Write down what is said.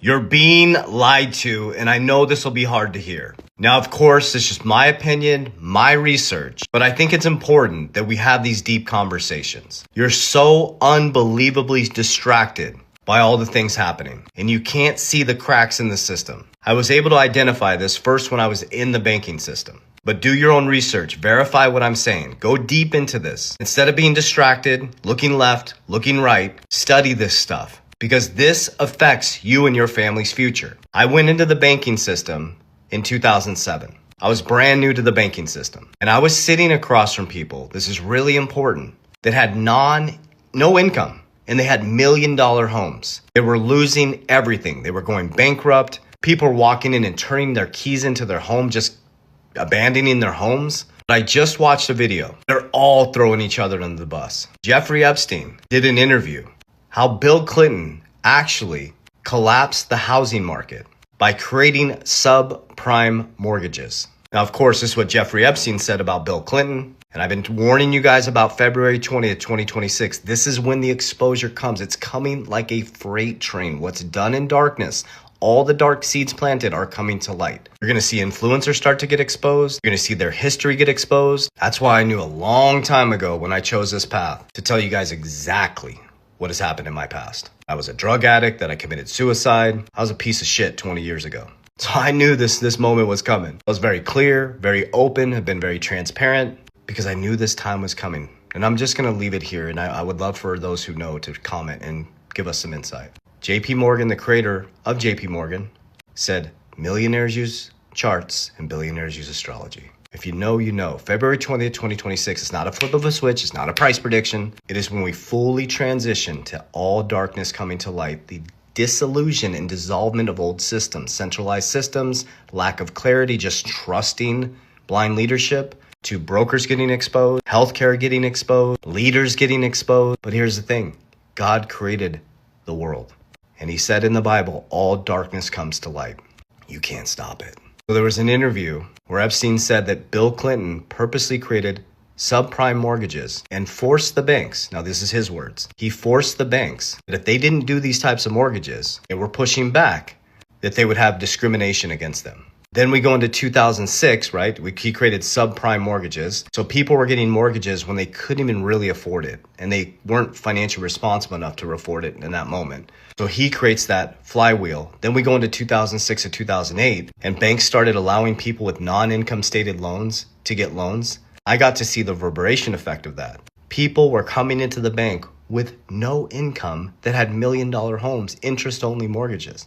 You're being lied to, and I know this will be hard to hear. Now, of course, it's just my opinion, my research, but I think it's important that we have these deep conversations. You're so unbelievably distracted by all the things happening, and you can't see the cracks in the system. I was able to identify this first when I was in the banking system. But do your own research, verify what I'm saying, go deep into this. Instead of being distracted, looking left, looking right, study this stuff. Because this affects you and your family's future. I went into the banking system in 2007. I was brand new to the banking system. And I was sitting across from people, this is really important, that had no income. And they had $1 million homes. They were losing everything. They were going bankrupt. People were walking in and turning their keys into their home, just abandoning their homes. But I just watched a video. They're all throwing each other under the bus. Jeffrey Epstein did an interview. How Bill Clinton actually collapsed the housing market by creating subprime mortgages. Now, of course, this is what Jeffrey Epstein said about Bill Clinton. And I've been warning you guys about February 20th, 2026. This is when the exposure comes. It's coming like a freight train. What's done in darkness, all the dark seeds planted are coming to light. You're going to see influencers start to get exposed. You're going to see their history get exposed. That's why I knew a long time ago when I chose this path to tell you guys exactly what has happened in my past. I was a drug addict, that I committed suicide. I was a piece of shit 20 years ago. So I knew this moment was coming. I was very clear, very open, have been very transparent because I knew this time was coming. And I'm just going to leave it here. And I would love for those who know to comment and give us some insight. JP Morgan, the creator of JP Morgan, said millionaires use charts and billionaires use astrology. If you know, you know. February 20th, 2026 is not a flip of a switch. It's not a price prediction. It is when we fully transition to all darkness coming to light, the disillusion and dissolvement of old systems, centralized systems, lack of clarity, just trusting blind leadership, to brokers getting exposed, healthcare getting exposed, leaders getting exposed. But here's the thing. God created the world. And he said in the Bible, all darkness comes to light. You can't stop it. So there was an interview where Epstein said that Bill Clinton purposely created subprime mortgages and forced the banks. Now, this is his words. He forced the banks that if they didn't do these types of mortgages and were pushing back, that they would have discrimination against them. Then we go into 2006, right? He created subprime mortgages. So people were getting mortgages when they couldn't even really afford it. And they weren't financially responsible enough to afford it in that moment. So he creates that flywheel. Then we go into 2006 to 2008. And banks started allowing people with non-income stated loans to get loans. I got to see the reverberation effect of that. People were coming into the bank with no income that had $1 million homes, interest-only mortgages.